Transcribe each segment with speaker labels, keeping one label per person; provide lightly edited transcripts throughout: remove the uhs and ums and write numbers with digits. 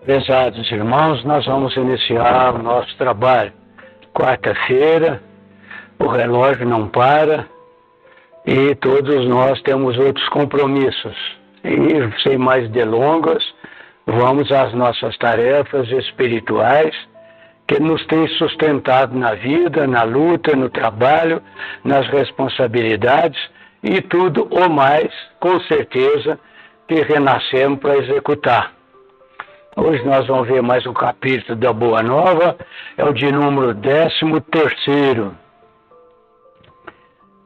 Speaker 1: Prezados irmãos, nós vamos iniciar o nosso trabalho. Quarta-feira, o relógio não para e todos nós temos outros compromissos. E, sem mais delongas, vamos às nossas tarefas espirituais que nos têm sustentado na vida, na luta, no trabalho, nas responsabilidades e tudo o mais, com certeza, que renascemos para executar. Hoje nós vamos ver mais um capítulo da Boa Nova, é o de número 13º.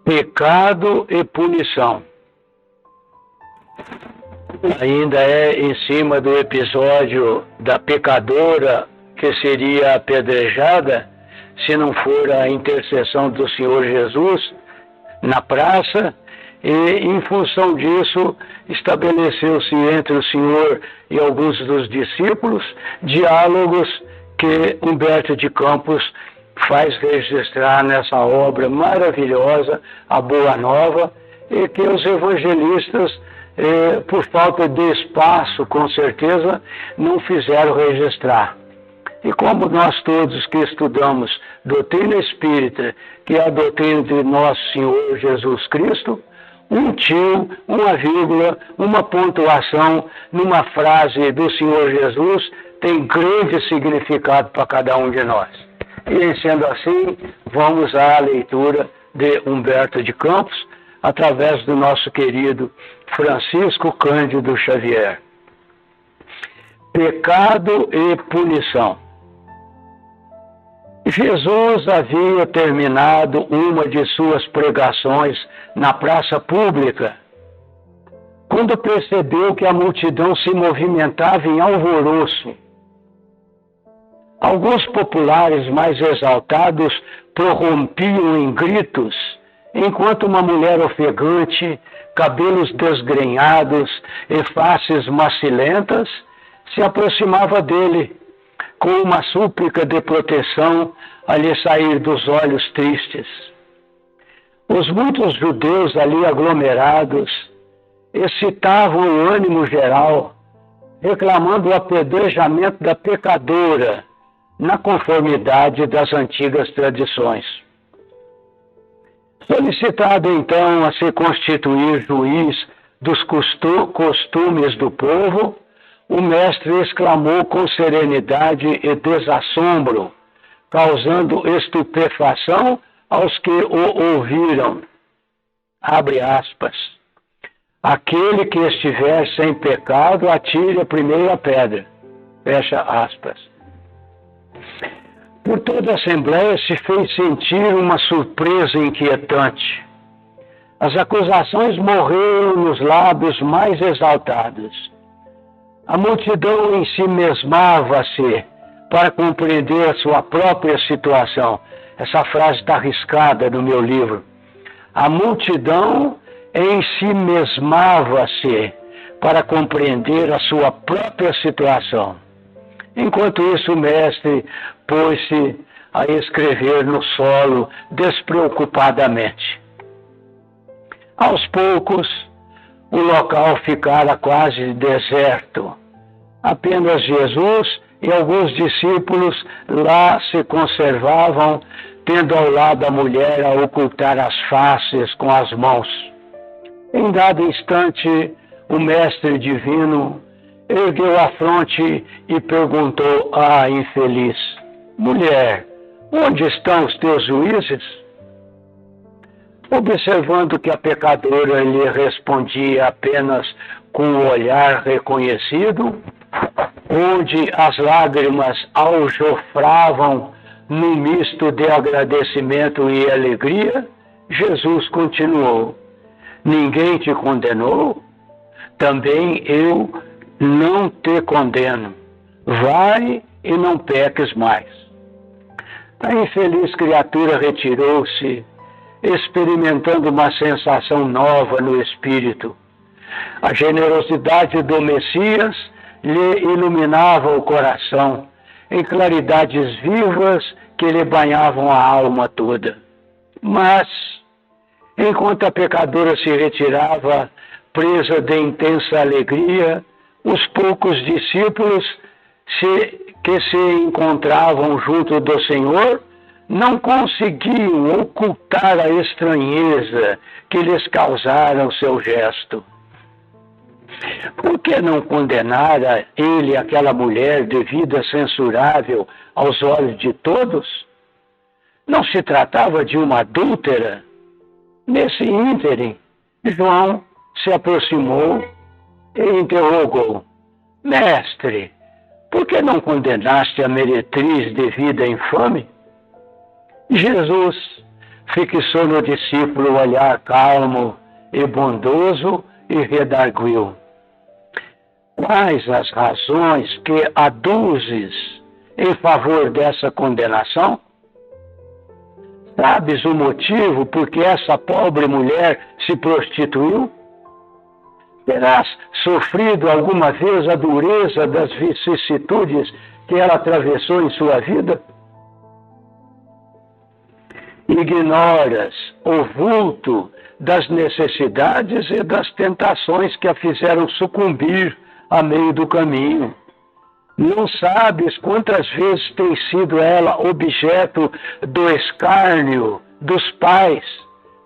Speaker 1: Pecado e punição. Ainda é em cima do episódio da pecadora que seria apedrejada, se não for a intercessão do Senhor Jesus na praça, e em função disso estabeleceu-se entre o Senhor e alguns dos discípulos diálogos que Humberto de Campos faz registrar nessa obra maravilhosa, a Boa Nova, e que os evangelistas, por falta de espaço, com certeza, não fizeram registrar. E como nós todos que estudamos doutrina espírita, que é a doutrina de nosso Senhor Jesus Cristo, um tio, uma vírgula, uma pontuação numa frase do Senhor Jesus tem grande significado para cada um de nós. E sendo assim, vamos à leitura de Humberto de Campos, através do nosso querido Francisco Cândido Xavier. Pecado e punição. Jesus havia terminado uma de suas pregações na praça pública, quando percebeu que a multidão se movimentava em alvoroço. Alguns populares mais exaltados prorrompiam em gritos, enquanto uma mulher ofegante, cabelos desgrenhados e faces macilentas, se aproximava dele, com uma súplica de proteção a lhe sair dos olhos tristes. Os muitos judeus ali aglomerados excitavam o ânimo geral, reclamando o apedrejamento da pecadora, na conformidade das antigas tradições. Solicitado então a se constituir juiz dos costumes do povo, o mestre exclamou com serenidade e desassombro, causando estupefação aos que o ouviram. Abre aspas. Aquele que estiver sem pecado, atire a primeira pedra. Fecha aspas. Por toda a Assembleia se fez sentir uma surpresa inquietante. As acusações morreram nos lábios mais exaltados. A multidão em si mesmava-se para compreender a sua própria situação. Essa frase está arriscada no meu livro. A multidão em si mesmava-se para compreender a sua própria situação. Enquanto isso, o mestre pôs-se a escrever no solo despreocupadamente. Aos poucos, o local ficara quase deserto. Apenas Jesus e alguns discípulos lá se conservavam, tendo ao lado a mulher a ocultar as faces com as mãos. Em dado instante, o mestre divino ergueu a fronte e perguntou à infeliz: mulher, onde estão os teus juízes? Observando que a pecadora lhe respondia apenas com o olhar reconhecido, onde as lágrimas aljofravam num misto de agradecimento e alegria, Jesus continuou: ninguém te condenou? Também eu não te condeno. Vai e não peques mais. A infeliz criatura retirou-se, experimentando uma sensação nova no espírito. A generosidade do Messias lhe iluminava o coração, em claridades vivas que lhe banhavam a alma toda. Mas, enquanto a pecadora se retirava, presa de intensa alegria, os poucos discípulos que se encontravam junto do Senhor não conseguiam ocultar a estranheza que lhes causara o seu gesto. Por que não condenara ele aquela mulher de vida censurável aos olhos de todos? Não se tratava de uma adúltera? Nesse ínterim, João se aproximou e interrogou: Mestre, por que não condenaste a meretriz de vida infame? Jesus fixou no discípulo o olhar calmo e bondoso e redarguiu: Quais as razões que aduzes em favor dessa condenação? Sabes o motivo por que essa pobre mulher se prostituiu? Terás sofrido alguma vez a dureza das vicissitudes que ela atravessou em sua vida? Ignoras o vulto das necessidades e das tentações que a fizeram sucumbir a meio do caminho. Não sabes quantas vezes tem sido ela objeto do escárnio dos pais,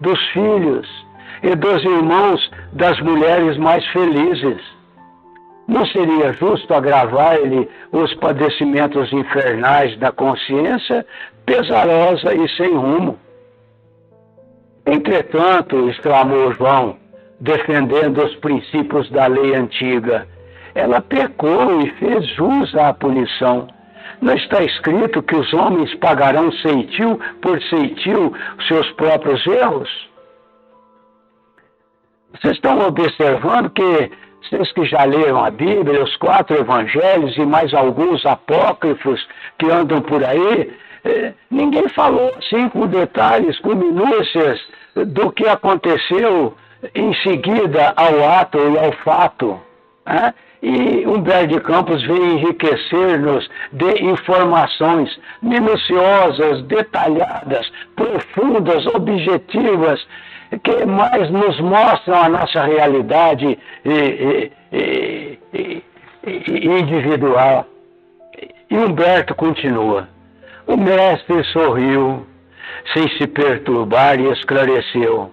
Speaker 1: dos filhos e dos irmãos das mulheres mais felizes. Não seria justo agravar-lhe os padecimentos infernais da consciência pesarosa e sem rumo? Entretanto, exclamou João, defendendo os princípios da lei antiga, ela pecou e fez jus à punição. Não está escrito que os homens pagarão ceitil por ceitil seus próprios erros? Vocês estão observando que vocês que já leram a Bíblia, os 4 evangelhos e mais alguns apócrifos que andam por aí, ninguém falou assim com detalhes, com minúcias do que aconteceu em seguida ao ato e ao fato. Né? E Humberto de Campos vem enriquecer-nos de informações minuciosas, detalhadas, profundas, objetivas, que mais nos mostram a nossa realidade individual. E Humberto continua. O mestre sorriu, sem se perturbar, e esclareceu.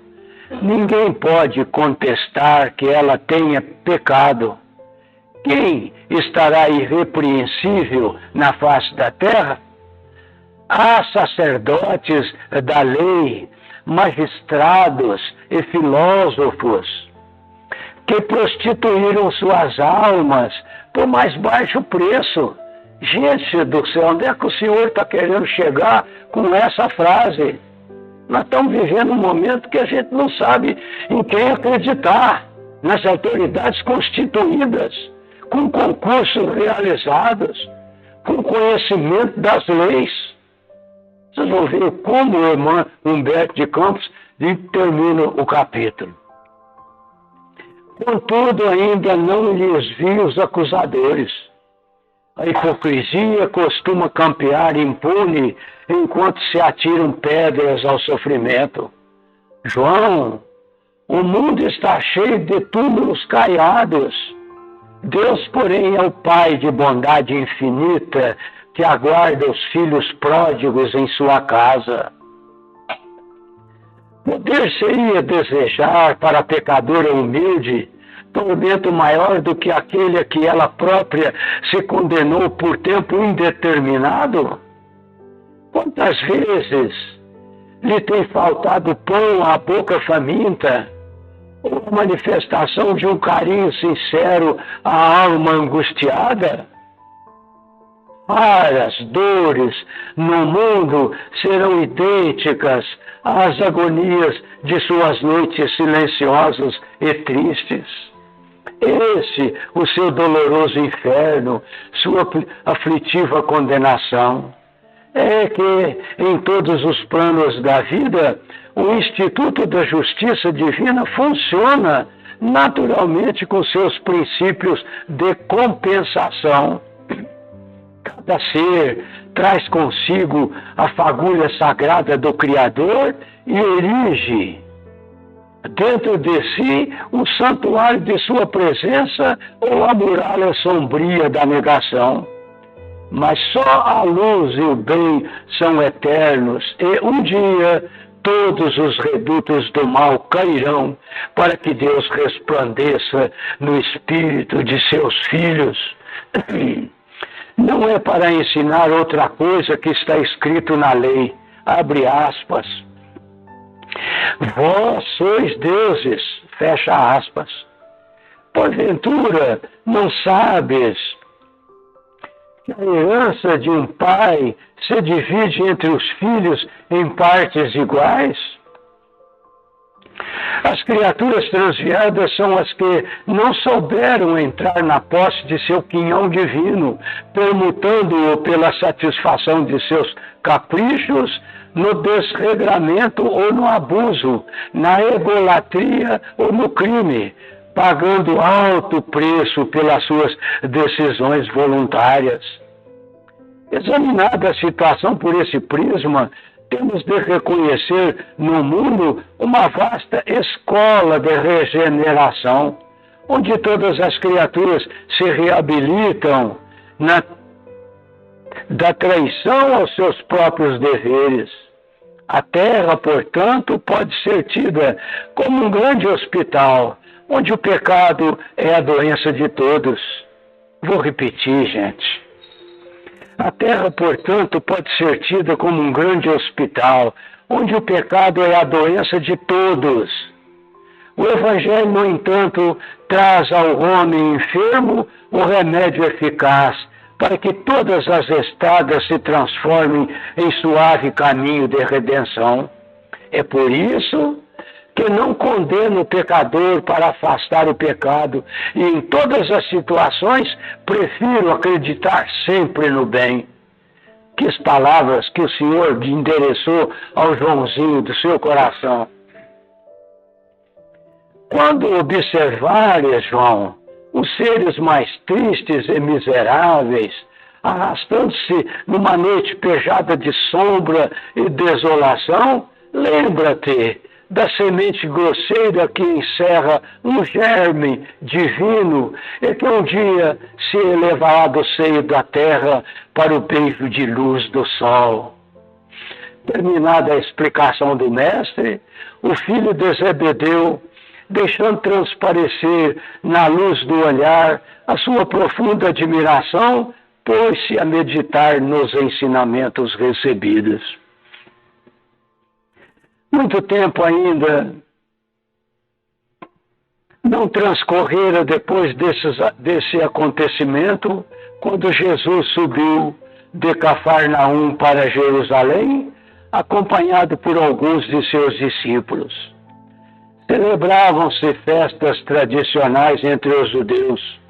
Speaker 1: Ninguém pode contestar que ela tenha pecado. Quem estará irrepreensível na face da terra? Há sacerdotes da lei, magistrados e filósofos que prostituíram suas almas por mais baixo preço. Gente do céu, onde é que o senhor está querendo chegar com essa frase? Nós estamos vivendo um momento que a gente não sabe em quem acreditar, nas autoridades constituídas, com concursos realizados, com conhecimento das leis. Vocês vão ver como o irmão Humberto de Campos termina o capítulo. Contudo, ainda não lhes vi os acusadores. A hipocrisia costuma campear impune enquanto se atiram pedras ao sofrimento. João, o mundo está cheio de túmulos caiados. Deus, porém, é o Pai de bondade infinita que aguarda os filhos pródigos em sua casa. Poder-se-ia desejar para a pecadora humilde tormento maior do que aquele a que ela própria se condenou por tempo indeterminado? Quantas vezes lhe tem faltado pão à boca faminta, ou a manifestação de um carinho sincero à alma angustiada? As dores no mundo serão idênticas às agonias de suas noites silenciosas e tristes. Esse, o seu doloroso inferno, sua aflitiva condenação. É que, em todos os planos da vida, o Instituto da Justiça Divina funciona naturalmente com seus princípios de compensação. Cada ser traz consigo a fagulha sagrada do Criador e erige dentro de si um santuário de sua presença ou a muralha sombria da negação. mas só a luz e o bem são eternos, e um dia todos os redutos do mal cairão, para que Deus resplandeça no espírito de seus filhos. Não é para ensinar outra coisa que está escrito na lei, abre aspas, vós sois deuses, fecha aspas. Porventura, não sabes que a herança de um pai se divide entre os filhos em partes iguais? As criaturas transviadas são as que não souberam entrar na posse de seu quinhão divino, permutando-o pela satisfação de seus caprichos, no desregramento ou no abuso, na egolatria ou no crime, pagando alto preço pelas suas decisões voluntárias. Examinada a situação por esse prisma, temos de reconhecer no mundo uma vasta escola de regeneração, onde todas as criaturas se reabilitam da traição aos seus próprios deveres. A Terra, portanto, pode ser tida como um grande hospital, onde o pecado é a doença de todos. Vou repetir, gente. A Terra, portanto, pode ser tida como um grande hospital, onde o pecado é a doença de todos. O Evangelho, no entanto, traz ao homem enfermo o remédio eficaz, para que todas as estradas se transformem em suave caminho de redenção. É por isso que não condeno o pecador para afastar o pecado, e em todas as situações prefiro acreditar sempre no bem. Que as palavras que o Senhor endereçou ao Joãozinho do seu coração. Quando observares, João, os seres mais tristes e miseráveis, arrastando-se numa noite pejada de sombra e desolação, lembra-te da semente grosseira que encerra um germe divino e que um dia se elevará do seio da terra para o beijo de luz do sol. Terminada a explicação do mestre, o filho de Zebedeu, deixando transparecer na luz do olhar a sua profunda admiração, pôs-se a meditar nos ensinamentos recebidos. Muito tempo ainda não transcorrera depois desse acontecimento, quando Jesus subiu de Cafarnaum para Jerusalém, acompanhado por alguns de seus discípulos. Celebravam-se festas tradicionais entre os judeus.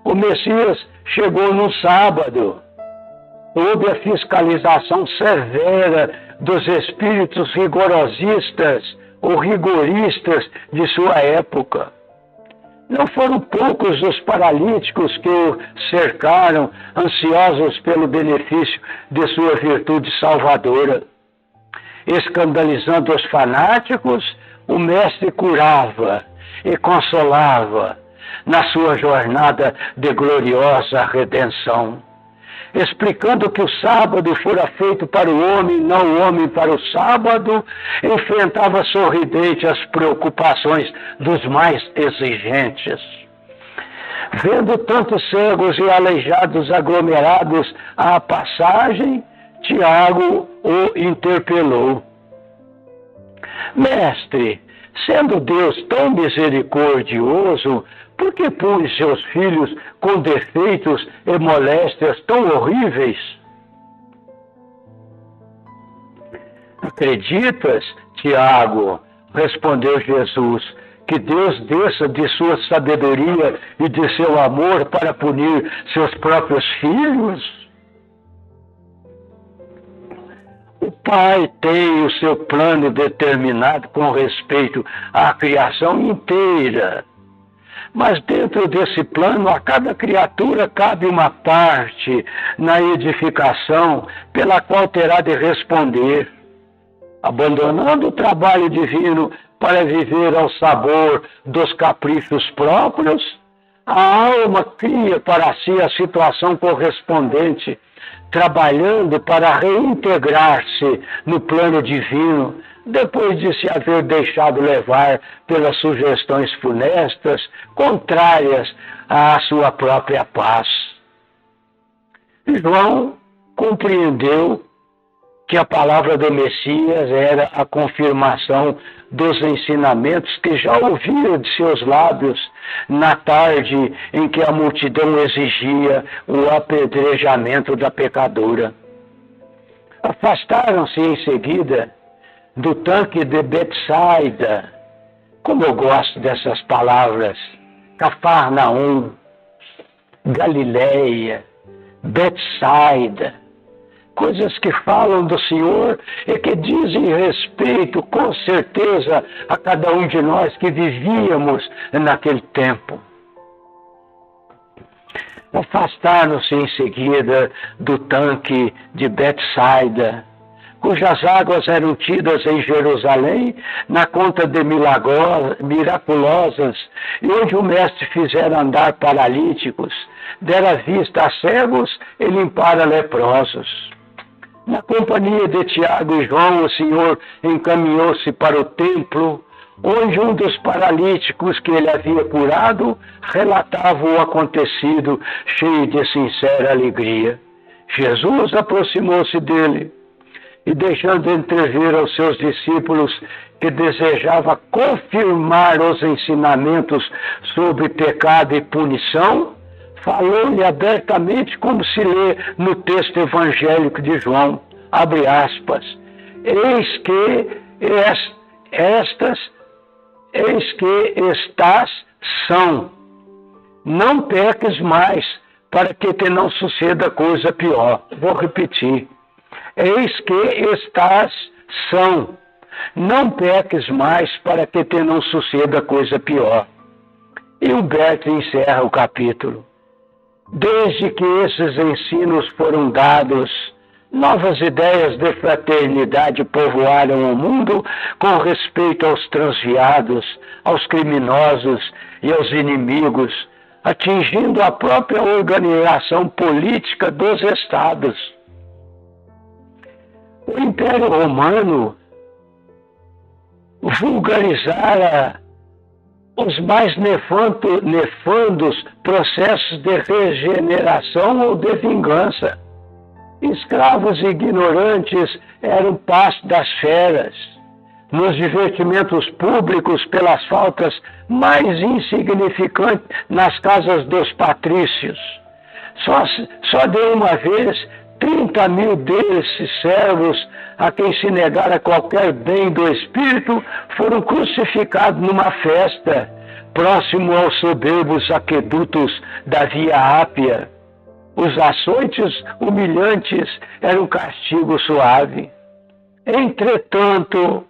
Speaker 1: O Messias chegou no sábado, sob a fiscalização severa dos espíritos rigorosistas ou rigoristas de sua época. Não foram poucos os paralíticos que o cercaram, ansiosos pelo benefício de sua virtude salvadora. Escandalizando os fanáticos, o Mestre curava e consolava na sua jornada de gloriosa redenção, explicando que o sábado fora feito para o homem, não o homem para o sábado, enfrentava sorridente as preocupações dos mais exigentes. Vendo tantos cegos e aleijados aglomerados à passagem, Tiago o interpelou. Mestre, sendo Deus tão misericordioso, por que pune seus filhos com defeitos e moléstias tão horríveis? Acreditas, Tiago, respondeu Jesus, que Deus desça de sua sabedoria e de seu amor para punir seus próprios filhos? O Pai tem o seu plano determinado com respeito à criação inteira. Mas dentro desse plano, a cada criatura cabe uma parte na edificação pela qual terá de responder. Abandonando o trabalho divino para viver ao sabor dos caprichos próprios, A alma cria para si a situação correspondente, trabalhando para reintegrar-se no plano divino, depois de se haver deixado levar pelas sugestões funestas, contrárias à sua própria paz. João compreendeu que a palavra do Messias era a confirmação dos ensinamentos que já ouvira de seus lábios na tarde em que a multidão exigia o apedrejamento da pecadora. Afastaram-se em seguida do tanque de Betsaida, como eu gosto dessas palavras, Cafarnaum, Galileia, Betsaida, coisas que falam do Senhor e que dizem respeito, com certeza, a cada um de nós que vivíamos naquele tempo. Afastaram-se em seguida do tanque de Betsaida, cujas águas eram tidas em Jerusalém na conta de miraculosas, e onde o mestre fizera andar paralíticos, dera vista a cegos e limpara leprosos. Na companhia de Tiago e João, o Senhor encaminhou-se para o templo, onde um dos paralíticos que ele havia curado relatava o acontecido, cheio de sincera alegria. Jesus aproximou-se dele e, deixando entrever aos seus discípulos que desejava confirmar os ensinamentos sobre pecado e punição, falou-lhe abertamente, como se lê no texto evangélico de João, abre aspas, eis que estás são, não peques mais, para que te não suceda coisa pior. Vou repetir, eis que estás são, não peques mais, para que te não suceda coisa pior. E Humberto encerra o capítulo. Desde que esses ensinos foram dados, novas ideias de fraternidade povoaram o mundo com respeito aos transviados, aos criminosos e aos inimigos, atingindo a própria organização política dos estados. O Império Romano vulgarizara os mais nefandos processos de regeneração ou de vingança. Escravos ignorantes eram pasto das feras. Nos divertimentos públicos, pelas faltas mais insignificantes nas casas dos patrícios. Só de uma vez, 30.000 desses servos, a quem se negara qualquer bem do espírito, foram crucificados numa festa, próximo aos soberbos aquedutos da Via Ápia. Os açoites humilhantes eram castigo suave. Entretanto,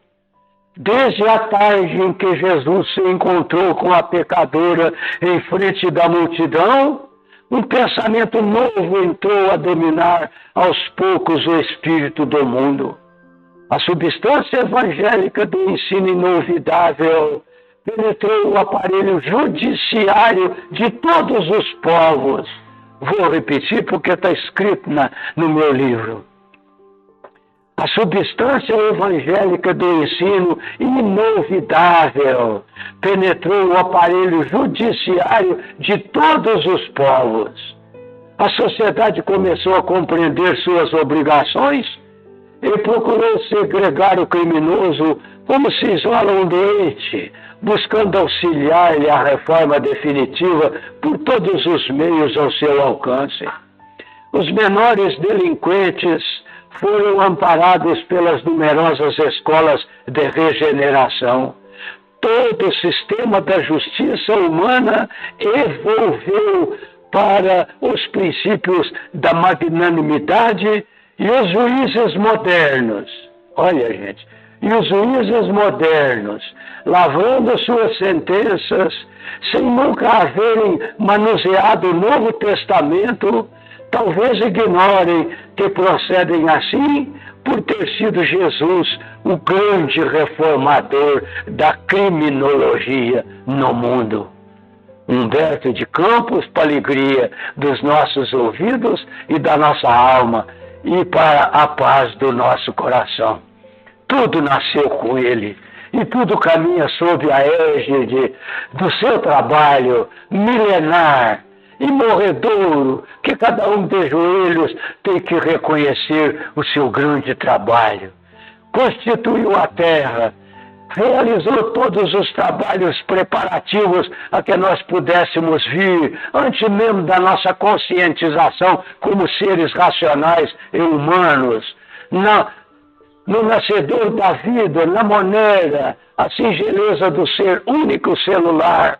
Speaker 1: desde a tarde em que Jesus se encontrou com a pecadora em frente da multidão, um pensamento novo entrou a dominar aos poucos o espírito do mundo. A substância evangélica do ensino inovidável penetrou o aparelho judiciário de todos os povos. Vou repetir porque está escrito no meu livro. A substância evangélica do ensino inovidável penetrou o aparelho judiciário de todos os povos. A sociedade começou a compreender suas obrigações e procurou segregar o criminoso como se isola um doente, buscando auxiliar-lhe a reforma definitiva por todos os meios ao seu alcance. Os menores delinquentes foram amparados pelas numerosas escolas de regeneração. Todo o sistema da justiça humana evolveu para os princípios da magnanimidade e os juízes modernos. Olha, gente, e os juízes modernos, lavrando suas sentenças, sem nunca haverem manuseado o Novo Testamento, talvez ignorem que procedem assim por ter sido Jesus o grande reformador da criminologia no mundo. Humberto de Campos, para a alegria dos nossos ouvidos e da nossa alma e para a paz do nosso coração. Tudo nasceu com ele e tudo caminha sob a égide do seu trabalho milenar e morredouro, que cada um de joelhos tem que reconhecer o seu grande trabalho. Constituiu a terra, realizou todos os trabalhos preparativos a que nós pudéssemos vir, antes mesmo da nossa conscientização como seres racionais e humanos. No nascedor da vida, na moneda, a singeleza do ser único celular,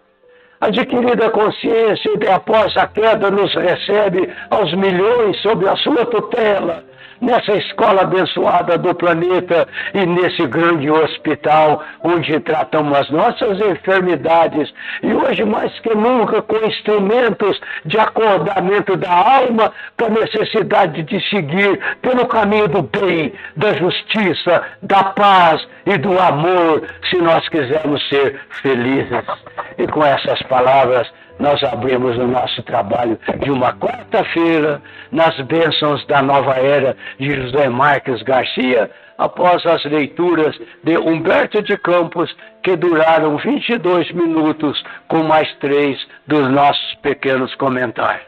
Speaker 1: adquirida consciência e após a queda nos recebe aos milhões sob a sua tutela, nessa escola abençoada do planeta e nesse grande hospital onde tratamos as nossas enfermidades e hoje mais que nunca com instrumentos de acordamento da alma para a necessidade de seguir pelo caminho do bem, da justiça, da paz e do amor, se nós quisermos ser felizes. E com essas palavras nós abrimos o nosso trabalho de uma quarta-feira nas bênçãos da nova era de José Marques Garcia, após as leituras de Humberto de Campos, que duraram 22 minutos, com mais 3 dos nossos pequenos comentários.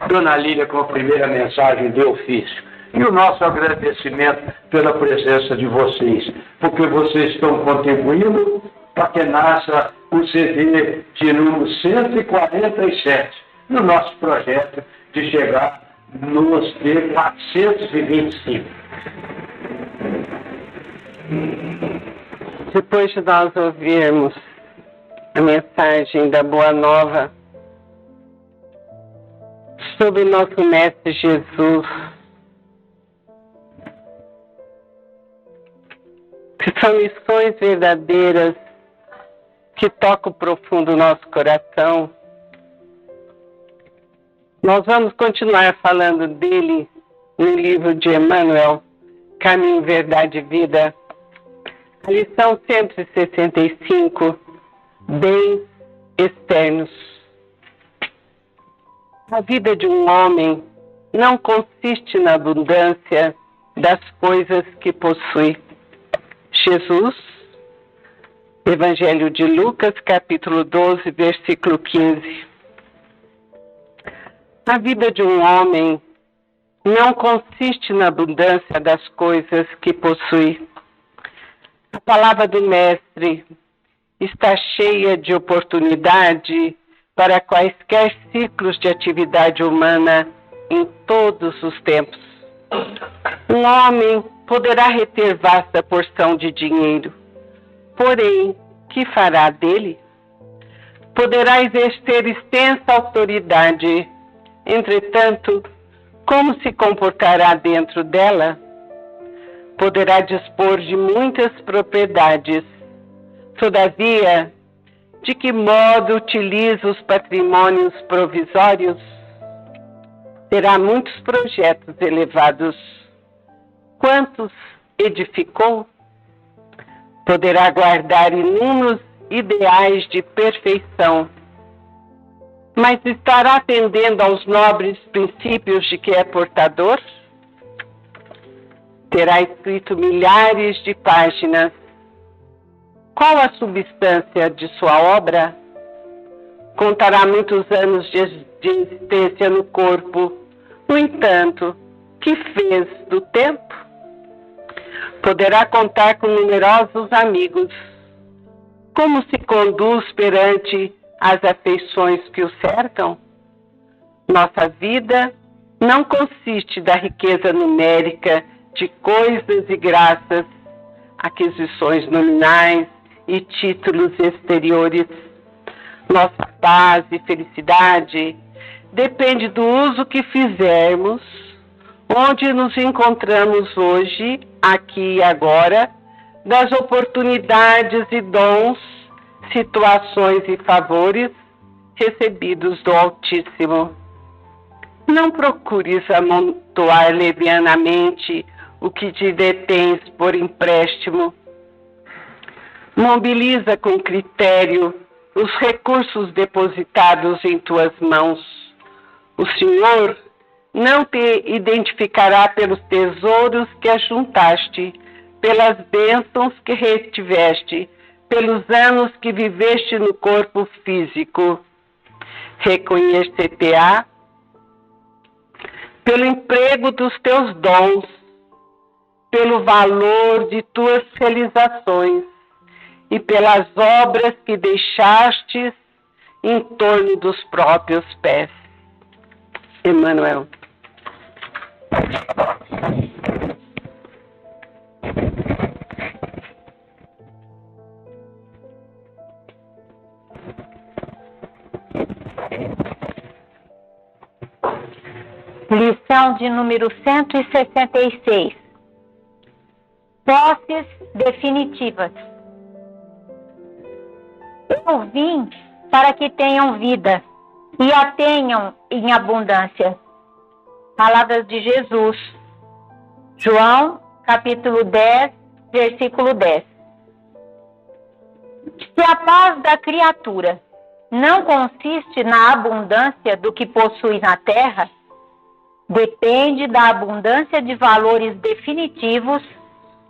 Speaker 1: Dona Lília, com a primeira mensagem de ofício. E o nosso agradecimento pela presença de vocês, porque vocês estão contribuindo para que nasça o CD de número 147 no nosso projeto de chegar nos de 425.
Speaker 2: Depois de nós ouvirmos a mensagem da Boa Nova sobre nosso Mestre Jesus, que são lições verdadeiras que tocam profundo o nosso coração, nós vamos continuar falando dele no livro de Emmanuel, Caminho, Verdade e Vida, a lição 165, Bens Externos. A vida de um homem não consiste na abundância das coisas que possui. Jesus, Evangelho de Lucas, capítulo 12, versículo 15. A vida de um homem não consiste na abundância das coisas que possui. A palavra do Mestre está cheia de oportunidade para quaisquer ciclos de atividade humana em todos os tempos. Um homem poderá reter vasta porção de dinheiro, porém, que fará dele? Poderá exercer extensa autoridade, entretanto, como se comportará dentro dela? Poderá dispor de muitas propriedades, todavia, de que modo utiliza os patrimônios provisórios? Terá muitos projetos elevados. Quantos edificou? Poderá guardar inúmeros ideais de perfeição, mas estará atendendo aos nobres princípios de que é portador? Terá escrito milhares de páginas. Qual a substância de sua obra? Contará muitos anos de existência no corpo. No entanto, que fez do tempo? Poderá contar com numerosos amigos. Como se conduz perante as afeições que o cercam? Nossa vida não consiste da riqueza numérica de coisas e graças, aquisições nominais e títulos exteriores. Nossa paz e felicidade depende do uso que fizermos, onde nos encontramos hoje, aqui e agora, das oportunidades e dons, situações e favores recebidos do Altíssimo. Não procures amontoar levianamente o que te detens por empréstimo. Mobiliza com critério os recursos depositados em tuas mãos. O Senhor não te identificará pelos tesouros que ajuntaste, pelas bênçãos que retiveste, pelos anos que viveste no corpo físico. Reconhecer-te-á pelo emprego dos teus dons, pelo valor de tuas realizações e pelas obras que deixastes em torno dos próprios pés. Emmanuel.
Speaker 3: Lição de número 166. Posses definitivas. Eu vim para que tenham vida e a tenham em abundância. Palavras de Jesus. João, capítulo 10, versículo 10. Se a paz da criatura não consiste na abundância do que possui na terra, depende da abundância de valores definitivos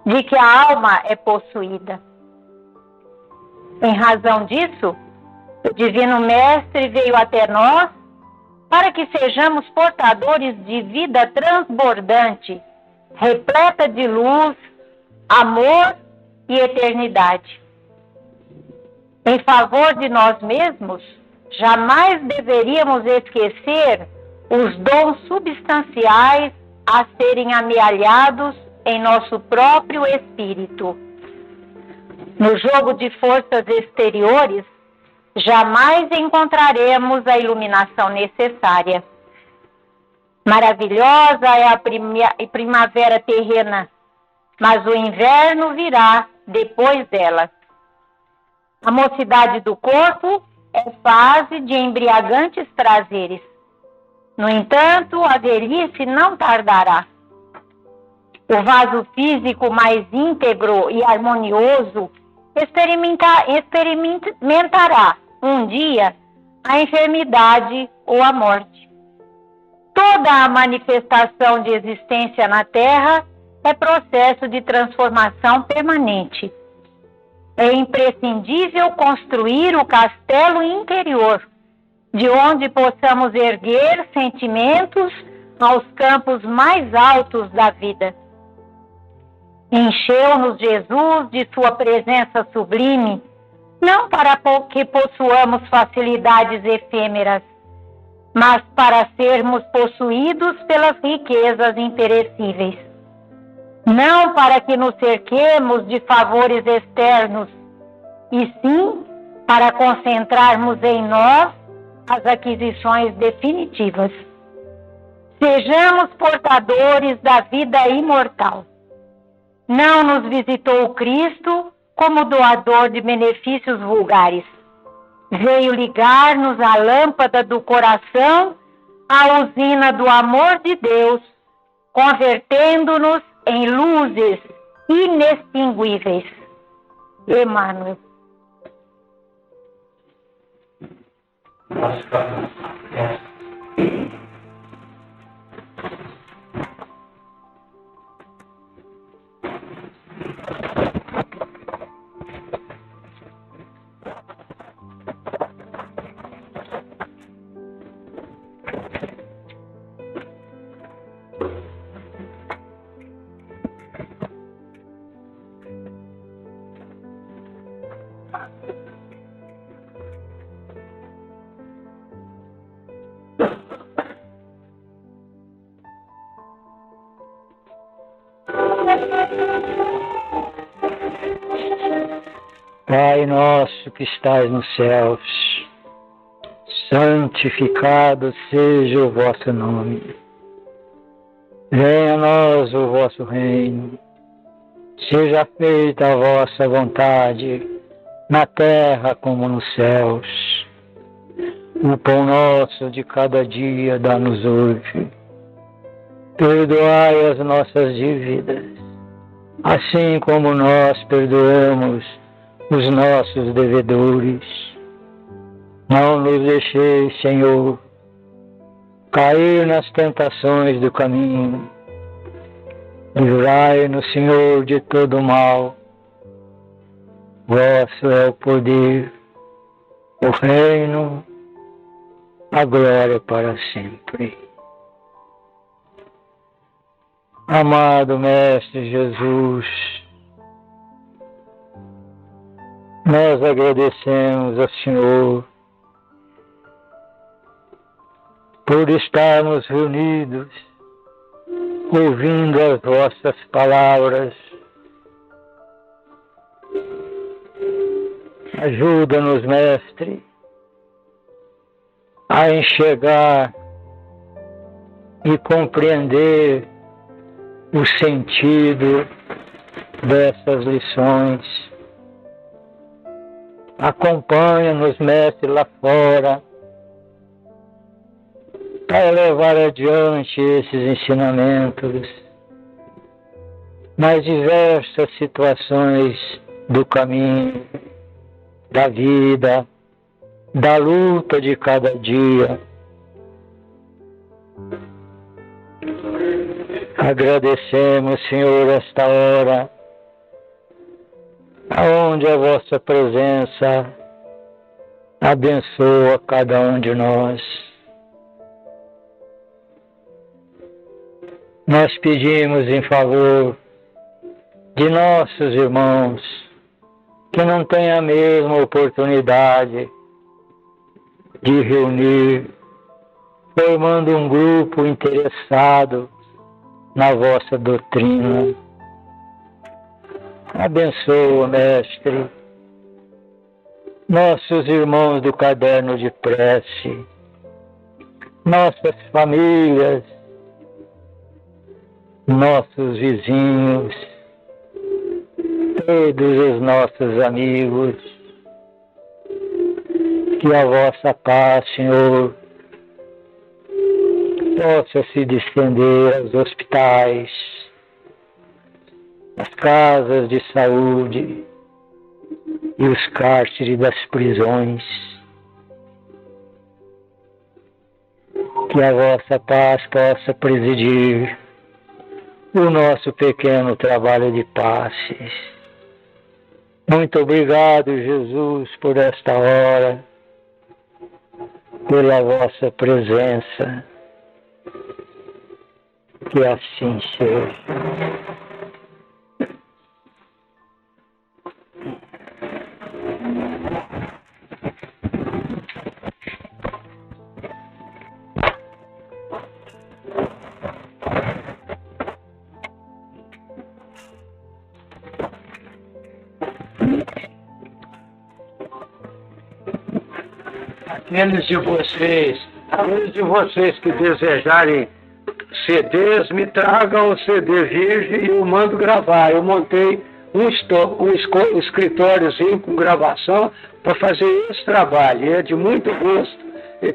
Speaker 3: de que a alma é possuída. Em razão disso, o Divino Mestre veio até nós para que sejamos portadores de vida transbordante, repleta de luz, amor e eternidade. Em favor de nós mesmos, jamais deveríamos esquecer os dons substanciais a serem amealhados em nosso próprio espírito. No jogo de forças exteriores, jamais encontraremos a iluminação necessária. Maravilhosa é a primavera terrena, mas o inverno virá depois dela. A mocidade do corpo é fase de embriagantes prazeres. No entanto, a velhice não tardará. O vaso físico mais íntegro e harmonioso experimentará um dia a enfermidade ou a morte. Toda a manifestação de existência na Terra é processo de transformação permanente. É imprescindível construir o castelo interior, de onde possamos erguer sentimentos aos campos mais altos da vida. Encheu-nos Jesus de sua presença sublime, não para que possuamos facilidades efêmeras, mas para sermos possuídos pelas riquezas imperecíveis. Não para que nos cerquemos de favores externos, e sim para concentrarmos em nós as aquisições definitivas. Sejamos portadores da vida imortal. Não nos visitou o Cristo como doador de benefícios vulgares. Veio ligar-nos a lâmpada do coração, a usina do amor de Deus, convertendo-nos em luzes inextinguíveis. Emmanuel.
Speaker 1: Pai nosso que estais nos céus, santificado seja o vosso nome. Venha a nós o vosso reino. Seja feita a vossa vontade, na terra como nos céus. O pão nosso de cada dia dá-nos hoje. Perdoai as nossas dívidas, assim como nós perdoamos os nossos devedores. Não nos deixeis, Senhor, cair nas tentações do caminho. Livrai-nos, Senhor, de todo mal. Vosso é o poder, o reino, a glória para sempre. Amado Mestre Jesus, nós agradecemos ao Senhor por estarmos reunidos, ouvindo as vossas palavras. Ajuda-nos, Mestre, a enxergar e compreender o sentido dessas lições. Acompanha-nos, Mestre, lá fora, para levar adiante esses ensinamentos nas diversas situações do caminho, da vida, da luta de cada dia. Agradecemos, Senhor, esta hora, aonde a vossa presença abençoa cada um de nós. Nós pedimos em favor de nossos irmãos que não têm a mesma oportunidade de reunir, formando um grupo interessado na vossa doutrina. Abençoa, Mestre, nossos irmãos do caderno de prece, nossas famílias, nossos vizinhos, todos os nossos amigos. Que a vossa paz, Senhor, possa se distender aos hospitais, às casas de saúde e os cárceres das prisões. Que a vossa paz possa presidir o nosso pequeno trabalho de passes. Muito obrigado, Jesus, por esta hora, pela vossa presença. Que assim seja. Aqueles de vocês que desejarem CDs, me tragam o CD virgem e eu mando gravar. Eu montei um escritóriozinho com gravação para fazer esse trabalho. E é de muito gosto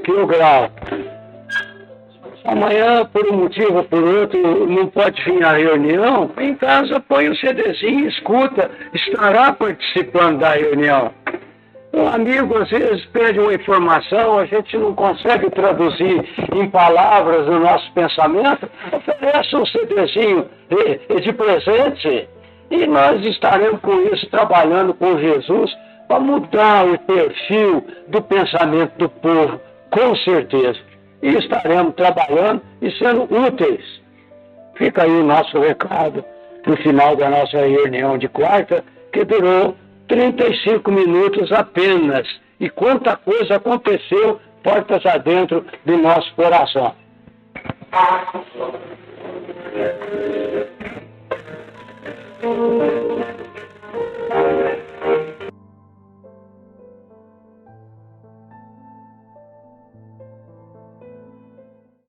Speaker 1: que eu gravo. Amanhã, por um motivo ou por outro, não pode vir à reunião, em casa põe um CDzinho, escuta, estará participando da reunião. Um amigo às vezes pede uma informação, a gente não consegue traduzir em palavras o nosso pensamento, oferece um CDzinho de presente e nós estaremos com isso trabalhando com Jesus para mudar o perfil do pensamento do povo, com certeza. E estaremos trabalhando e sendo úteis. Fica aí o nosso recado no final da nossa reunião de quarta, que durou 35 minutos apenas. E quanta coisa aconteceu portas adentro do nosso coração.